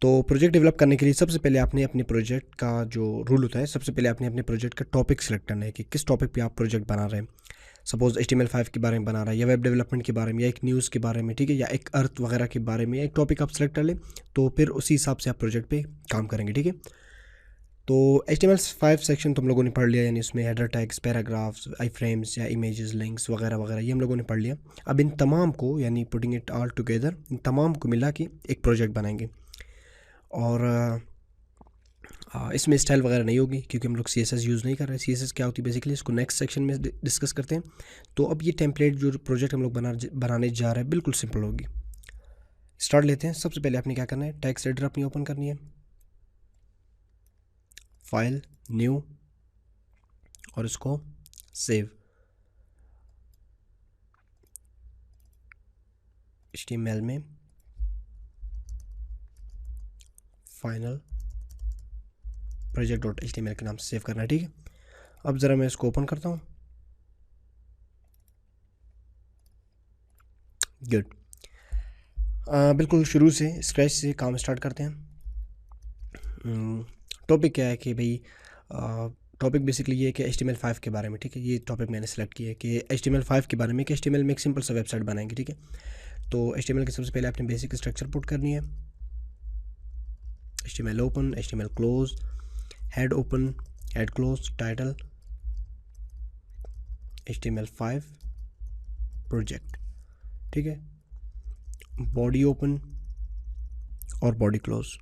तो project develop करने के लिए सबसे पहले आपने अपने प्रोजेक्ट का जो रूल होता है, सबसे पहले आपने अपने प्रोजेक्ट का टॉपिक सेलेक्ट करना है कि किस टॉपिक पे आप प्रोजेक्ट बना रहे हैं। सपोज HTML5 के बारे में बना रहा है, या वेब डेवलपमेंट के बारे में, या एक न्यूज़ के बारे में, ठीक है, या एक अर्थ वगैरह के बारे में, एक टॉपिक आप सेलेक्ट कर लें, तो फिर उसी हिसाब से आप प्रोजेक्ट पे काम करेंगे, ठीक है। तो HTML5 सेक्शन तुम लोगों ने पढ़ लिया, यानी उसमें हेडर टैग्स, पैराग्राफ्स, आई फ्रेम्स या इमेजेस, लिंक्स वगैरह वगैरह, ये हम लोगों ने पढ़ लिया। अब इन तमाम को, यानी पुटिंग इट ऑल टुगेदर, इन तमाम को मिला के एक प्रोजेक्ट बनाएंगे। और इसमें स्टाइल वगैरह नहीं होगी क्योंकि हम लोग CSS यूज़ नहीं कर रहे। CSS क्या होती है बेसिकली, इसको नेक्स्ट सेक्शन में डिस्कस करते हैं। तो अब ये टेम्पलेट जो प्रोजेक्ट हम लोग बनाने जा रहे हैं बिल्कुल सिंपल होगी। स्टार्ट लेते हैं। सबसे पहले आपने क्या करना है, टेक्स्ट एडिटर अपनी ओपन करनी है, फाइल, न्यू, और इसको सेव। HTML में फाइनल project.html के नाम से सेव करना है, ठीक है। अब ज़रा मैं इसको ओपन करता हूँ। गुड। बिल्कुल शुरू से स्क्रैच से काम स्टार्ट करते हैं। टॉपिक क्या है कि भाई, टॉपिक बेसिकली ये है कि HTML5 के बारे में, ठीक है। ये टॉपिक मैंने सेलेक्ट किया है कि HTML5 के बारे में, कि HTML में एक सिंपल सा वेबसाइट बनाएंगे, ठीक है। तो HTML के सबसे पहले आपने बेसिक स्ट्रक्चर पुट करनी है। HTML open, HTML close, head open, head close, title, HTML5 project, ठीक है। बॉडी ओपन और बॉडी क्लोज।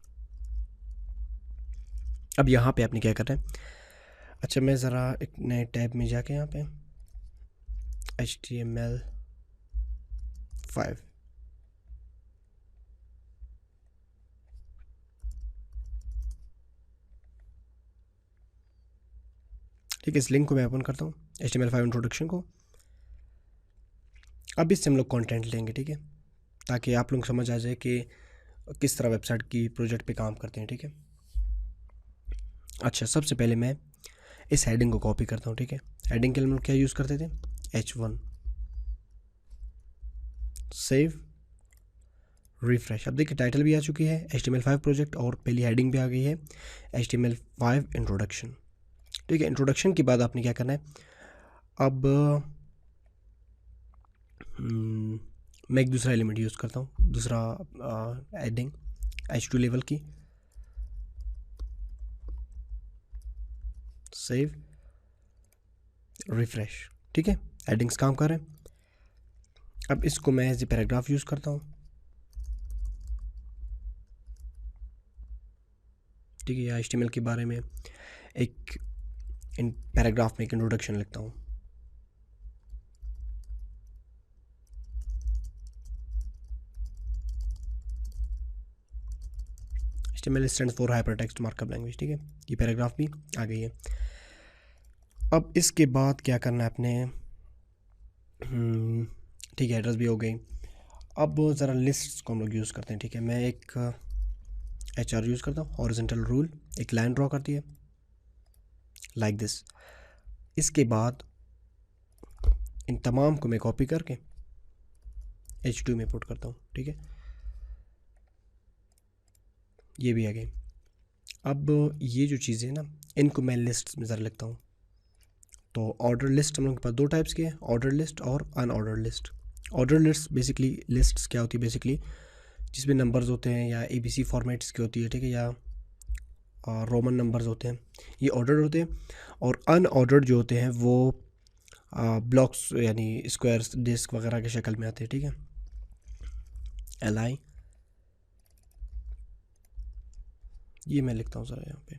अब यहाँ पे आपने क्या करना है, अच्छा मैं ज़रा एक नए टैब में जाके यहाँ पे HTML5, ठीक है, इस लिंक को मैं ओपन करता हूँ, HTML5 इंट्रोडक्शन को। अब इससे हम लोग कंटेंट लेंगे, ठीक है, ताकि आप लोग समझ आ जाए कि किस तरह वेबसाइट की प्रोजेक्ट पे काम करते हैं, ठीक है। अच्छा, सबसे पहले मैं इस हेडिंग को कॉपी करता हूँ, ठीक है। हेडिंग के लिए हम लोग क्या यूज़ करते थे, H1, सेव, रिफ्रेश। अब देखिए टाइटल भी आ चुकी है HTML5 प्रोजेक्ट, और पहली हेडिंग भी आ गई है HTML5 इंट्रोडक्शन, ठीक है। इंट्रोडक्शन के बाद आपने क्या करना है, अब मैं एक दूसरा एलिमेंट यूज़ करता हूँ, दूसरा हेडिंग H2 लेवल की, सेव, रिफ्रेश, ठीक है। हेडिंग्स काम कर रहे हैं। अब इसको मैं एज ए पैराग्राफ यूज़ करता हूँ, ठीक है, या HTML के बारे में एक इन पैराग्राफ में एक इंट्रोडक्शन लिखता हूँ। HTML stand for hypertext markup language, ठीक है। ये पैराग्राफ भी आ गई है। अब इसके बाद क्या करना है अपने, ठीक है, एड्रेस भी हो गई। अब ज़रा लिस्ट को हम लोग यूज़ करते हैं, ठीक है। मैं एक HR यूज़ करता हूँ, हॉरिजॉन्टल रूल, एक लाइन ड्रॉ करती है लाइक दिस। इसके बाद इन तमाम को मैं कॉपी करके H2 में पुट करता हूँ, ठीक है। ये भी आ गई। अब ये जो चीज़ें ना, इनको मैं लिस्ट में ज़रा लिखता हूँ। तो ऑर्डर लिस्ट हम लोग के पास दो टाइप्स की है, ऑर्डर लिस्ट और unordered list. Order list basically, lists क्या होती है बेसिकली, जिसमें नंबर्स होते हैं या ABC फॉर्मेट्स की होती है, ठीक है, या रोमन नंबर्स होते हैं, ये ऑर्डर होते हैं। और अनऑर्डर्ड जो होते हैं वो ब्लॉक्स यानी स्क्वायर्स, डिस्क वगैरह की शक्ल में आते हैं, ठीक है। LI, ये मैं लिखता हूँ ज़रा यहाँ पे।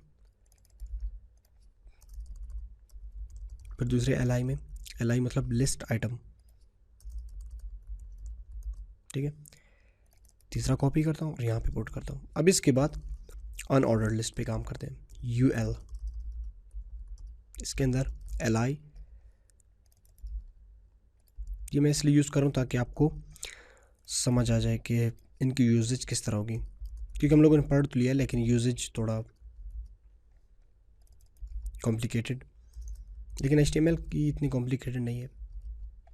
फिर दूसरे LI में, LI मतलब लिस्ट आइटम, ठीक है। तीसरा कॉपी करता हूँ और यहाँ पे पुट करता हूँ। अब इसके बाद अनऑर्डर्ड लिस्ट पे काम करते हैं, UL, इसके अंदर LI। ये मैं इसलिए यूज़ करूँ ताकि आपको समझ आ जाए कि इनकी यूजेज किस तरह होगी, क्योंकि हम लोगों ने पढ़ तो लिया लेकिन यूजेज थोड़ा कॉम्प्लिकेटेड, लेकिन HTML की इतनी कॉम्प्लिकेटेड नहीं है,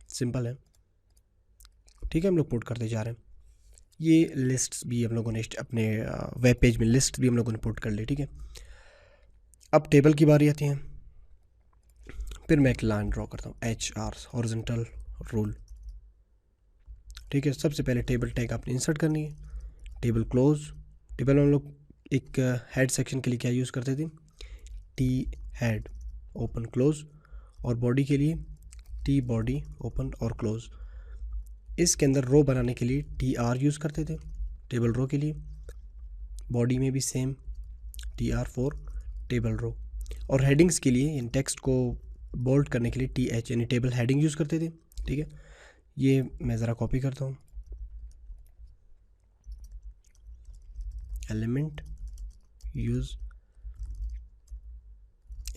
सिंपल है, ठीक है। हम लोग पुट करते जा रहे हैं। ये लिस्ट्स भी हम लोगों ने अपने वेब पेज में लिस्ट भी हम लोगों ने पुट कर ली, ठीक है। अब टेबल की बारी आती है। फिर मैं एक लाइन ड्रॉ करता हूँ, HR हॉरिजॉन्टल रूल, ठीक है। सबसे पहले टेबल टैग आपने इंसर्ट करनी है। टेबल क्लोज, टेबल में हम लोग एक हेड सेक्शन के लिए क्या यूज़ करते थे, टी हेड ओपन क्लोज, और बॉडी के लिए टी बॉडी ओपन और क्लोज। इसके अंदर रो बनाने के लिए TR यूज़ करते थे टेबल रो के लिए। बॉडी में भी same TR for table row. और हेडिंग्स के लिए इन टेक्स्ट को बोल्ड करने के लिए TH यानी टेबल हेडिंग यूज़ करते थे, ठीक है। ये मैं ज़रा कॉपी करता हूँ, एलिमेंट यूज़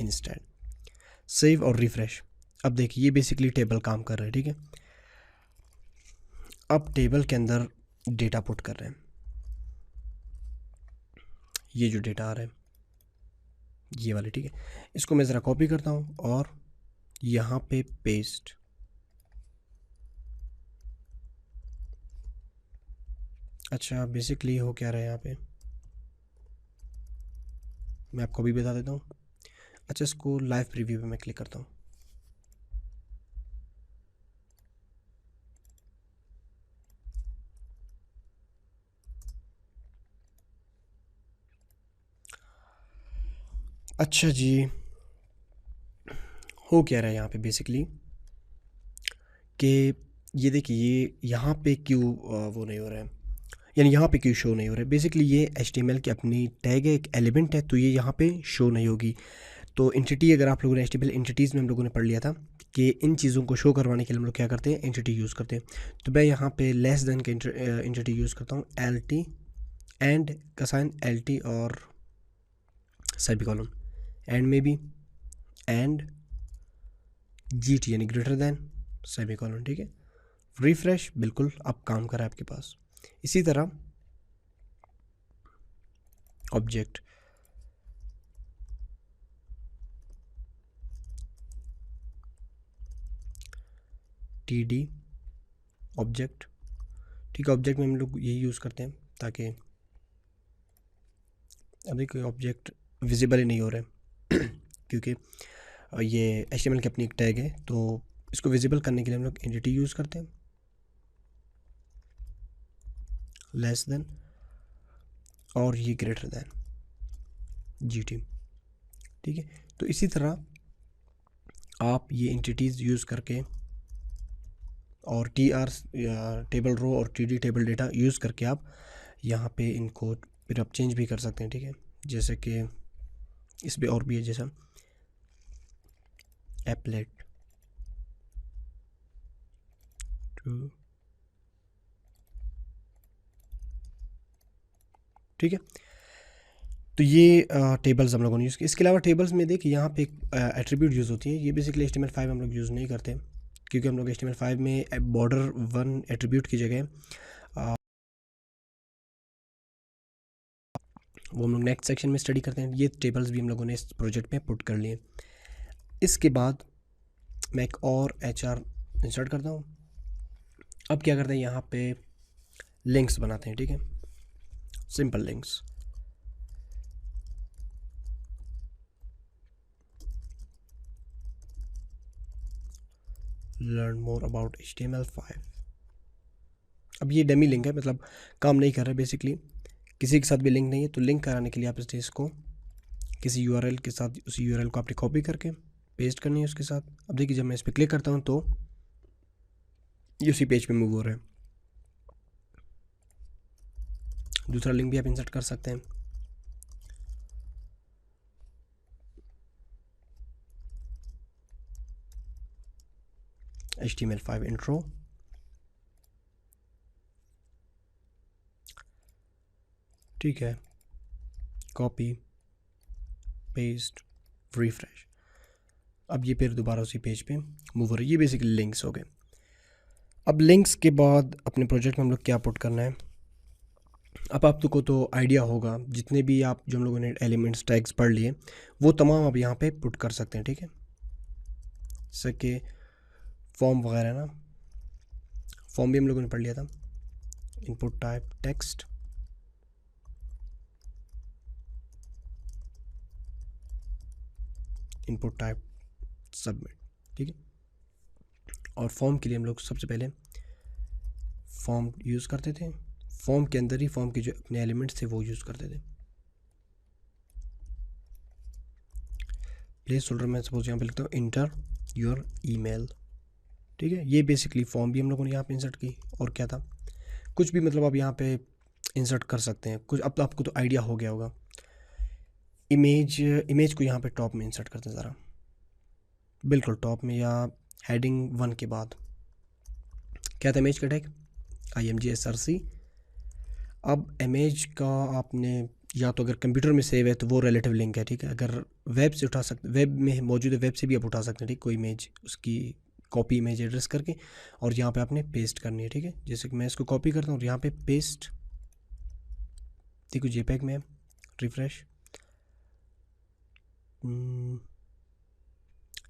इंस्टेड, सेव और रिफ्रेश। अब देखिए ये बेसिकली टेबल काम कर रहा है, ठीक है। अब टेबल के अंदर डेटा पुट कर रहे हैं। ये जो डेटा आ रहा है ये वाले, ठीक है। इसको मैं ज़रा कॉपी करता हूँ और यहाँ पे पेस्ट। अच्छा बेसिकली हो क्या रहा है यहाँ पे, मैं आपको भी बता देता हूँ। अच्छा इसको लाइव प्रीव्यू पे मैं क्लिक करता हूँ। अच्छा जी, हो क्या रहा है यहाँ पे बेसिकली कि ये देखिए ये यहाँ पे क्यों वो नहीं हो रहा है, यानी यहाँ पे क्यों शो नहीं हो रहा है। बेसिकली ये HTML की अपनी टैग है, एक एलिमेंट है, तो ये यहाँ पे शो नहीं होगी। तो एंटिटी, अगर आप लोगों ने HTML एंटिटीज़ में हम लोगों ने पढ़ लिया था कि इन चीज़ों को शो करवाने के लिए हम लोग क्या करते हैं, एंटिटी यूज़ करते हैं। तो मैं यहाँ पे लेस देन के एंटिटी यूज़ करता हूँ, LT एंड का साइन LT और सेमीकोलन, एंड में भी एंड GT यानी ग्रेटर देन सेमीकोलन, ठीक है। रिफ्रेश बिल्कुल अब काम कर रहा है आपके पास। इसी तरह ऑब्जेक्ट, TD ऑब्जेक्ट, ठीक है। ऑब्जेक्ट में हम लोग यही यूज़ करते हैं ताकि अभी कोई ऑब्जेक्ट विजिबल ही नहीं हो रहा है क्योंकि ये HTML की अपनी एक टैग है, तो इसको विजिबल करने के लिए हम लोग एंटिटी यूज़ करते हैं, लेस देन और ये ग्रेटर देन GT, ठीक है। तो इसी तरह आप ये एंटिटीज़ यूज़ करके और TR टेबल रो और TD टेबल डेटा यूज़ करके आप यहाँ पे इनको फिर आप चेंज भी कर सकते हैं, ठीक है। जैसे कि इस पे और भी है, जैसा एप्लेट टू, ठीक है। तो ये टेबल्स हम लोगों ने यूज़ किया। इसके अलावा टेबल्स में देखिए यहाँ पे एक एट्रीब्यूट यूज़ होती है। ये बेसिकली HTML5 हम लोग यूज़ नहीं करते क्योंकि हम लोग HTML5 में बॉर्डर 1 एट्रीब्यूट की जगह वो हम लोग नेक्स्ट सेक्शन में स्टडी करते हैं। ये टेबल्स भी हम लोगों ने इस प्रोजेक्ट में पुट कर लिए। इसके बाद मैं एक और HR इंसर्ट करता हूँ। अब क्या करते हैं, यहाँ पे लिंक्स बनाते हैं, ठीक है, simple links. Learn more about HTML5। अब ये डेमी लिंक है, मतलब काम नहीं कर रहा है बेसिकली, किसी के साथ भी लिंक नहीं है। तो लिंक कराने के लिए आप इसको किसी URL के साथ, उसी URL को आपने कॉपी करके पेस्ट करनी है उसके साथ। अब देखिए जब मैं इस पर क्लिक करता हूँ तो ये उसी पेज पे मूव हो रहा है। दूसरा लिंक भी आप इंसर्ट कर सकते हैं। HTML5 इंट्रो, ठीक है, कॉपी पेस्ट रिफ्रेश। अब ये फिर दोबारा उसी पेज पे मूव हो रही है। ये बेसिकली लिंक्स हो गए। अब लिंक्स के बाद अपने प्रोजेक्ट में हम लोग क्या पुट करना है, अब आप को तो आइडिया होगा, जितने भी आप जो हम लोगों ने एलिमेंट्स टैग्स पढ़ लिए वो तमाम आप यहाँ पे पुट कर सकते हैं, ठीक है। जैसे कि फॉर्म वगैरह ना, फॉर्म भी हम लोगों ने पढ़ लिया था, input type text, input type submit, ठीक है। और फॉर्म के लिए हम लोग सबसे पहले फॉर्म यूज़ करते थे, फॉर्म के अंदर ही फॉर्म के जो अपने एलिमेंट्स थे वो यूज़ करते थे। प्लेस होल्डर में सपोज यहाँ पे लिखता हूँ इंटर योर ईमेल, ठीक है। ये बेसिकली फॉर्म भी हम लोगों ने यहाँ पे इंसर्ट की, और क्या था, कुछ भी मतलब आप यहाँ पे इंसर्ट कर सकते हैं कुछ। अब तो आपको तो आइडिया हो गया होगा। इमेज को यहाँ पे टॉप में इंसर्ट करते हैं ज़रा, बिल्कुल टॉप में या हेडिंग 1 के बाद। क्या था इमेज का टैग, IMGSRC। अब इमेज का आपने या तो अगर कंप्यूटर में सेव है तो वो रिलेटिव लिंक है, ठीक है। अगर वेब से उठा सकते, वेब में मौजूद है, वेब से भी आप उठा सकते हैं, ठीक। कोई इमेज उसकी कॉपी इमेज एड्रेस करके और यहाँ पे आपने पेस्ट करनी है, ठीक है। जैसे कि मैं इसको कॉपी करता हूँ और यहाँ पे पेस्ट, देखो JPEG में रिफ्रेश,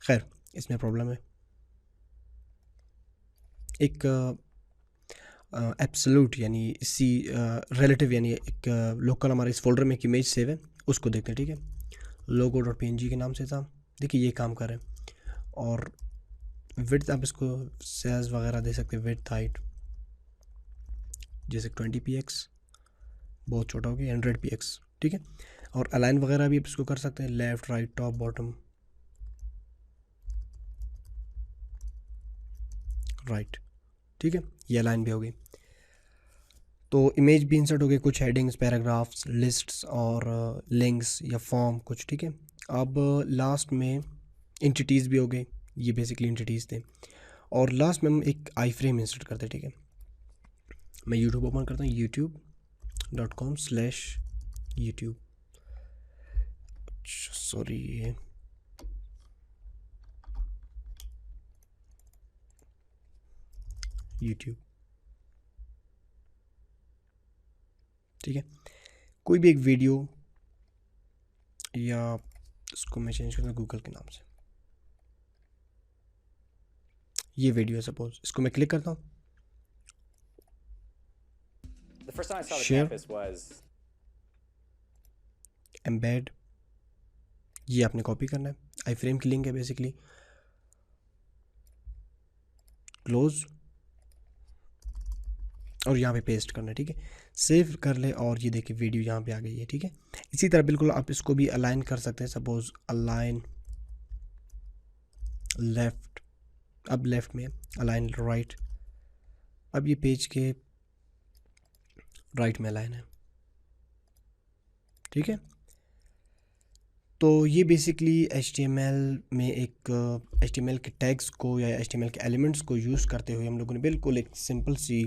खैर इसमें प्रॉब्लम है। एक एब्सोल्यूट यानी इसी रिलेटिव यानी एक लोकल हमारे इस फोल्डर में एक इमेज सेव है, उसको देखते हैं, ठीक है। logo.png के नाम से था, देखिए ये काम कर रहे हैं। और विड्थ आप इसको साइज वगैरह दे सकते हैं, विड्थ हाइट जैसे 20px, बहुत छोटा हो गया 100px, ठीक है। और अलाइन वगैरह भी आप इसको कर सकते हैं, left right top bottom right, ठीक है। ये अलाइन भी हो गई। तो इमेज भी इंसर्ट हो गई, कुछ हेडिंग्स, पैराग्राफ्स, लिस्ट्स और लिंक्स या फॉर्म कुछ, ठीक है। अब लास्ट में एंटिटीज़ भी हो गए, ये बेसिकली एंटिटीज़ थे। और लास्ट में हम एक आई फ्रेम इंसर्ट करते हैं, ठीक है। मैं यूट्यूब ओपन करता हूँ, youtube.com/youtube, सॉरी ये यूट्यूब, ठीक है। कोई भी एक वीडियो या इसको मैं चेंज करता हूँ गूगल के नाम से, ये वीडियो है सपोज, इसको मैं क्लिक करता हूँ, शेयर, एम्बेड, ये आपने कॉपी करना है, आई फ्रेम की लिंक है बेसिकली, क्लोज और यहाँ पे पेस्ट करना है, ठीक है। सेव कर ले और ये देखिए वीडियो यहाँ पे आ गई है, ठीक है। इसी तरह बिल्कुल आप इसको भी अलाइन कर सकते हैं, सपोज अलाइन लेफ़्ट, अब लेफ़्ट में अलाइन राइट, अब ये पेज के राइट में अलाइन है, ठीक है। तो ये बेसिकली HTML में एक HTML के टैग्स को या HTML के एलिमेंट्स को यूज़ करते हुए हम लोगों ने बिल्कुल एक सिंपल सी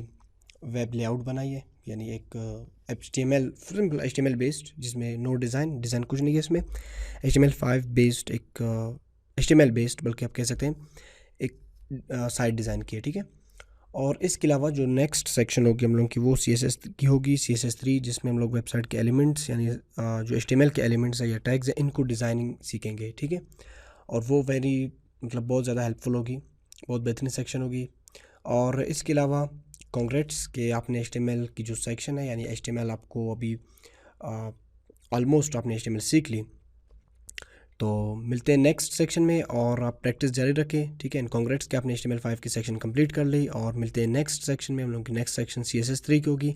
वेब लेआउट बनाई है, यानी एक सिंपल HTML बेस्ड, जिसमें नो डिज़ाइन कुछ नहीं है इसमें, HTML5 बेस्ड एक HTML बेस्ड बल्कि आप कह सकते हैं एक साइट डिज़ाइन की है, ठीक है। और इसके अलावा जो नेक्स्ट सेक्शन होगी हम लोगों की वो CSS की होगी, CSS3, जिसमें हम लोग वेबसाइट के एलिमेंट्स यानी जो HTML के एलिमेंट्स हैं या टैग्स हैं इनको डिज़ाइनिंग सीखेंगे, ठीक है। और वो मतलब बहुत ज़्यादा हेल्पफुल होगी, बहुत बेहतरीन सेक्शन होगी। और इसके अलावा कॉन्ग्रेट्स के आपने HTML की जो सेक्शन है यानी HTML आपको अभी ऑलमोस्ट आपने HTML सीख ली। तो मिलते हैं नेक्स्ट सेक्शन में और आप प्रैक्टिस जारी रखें, ठीक है। एंड कॉन्ग्रेट्स के आपने HTML5 की सेक्शन कंप्लीट कर ली और मिलते हैं नेक्स्ट सेक्शन में। हम लोग की नेक्स्ट सेक्शन CSS3 की होगी।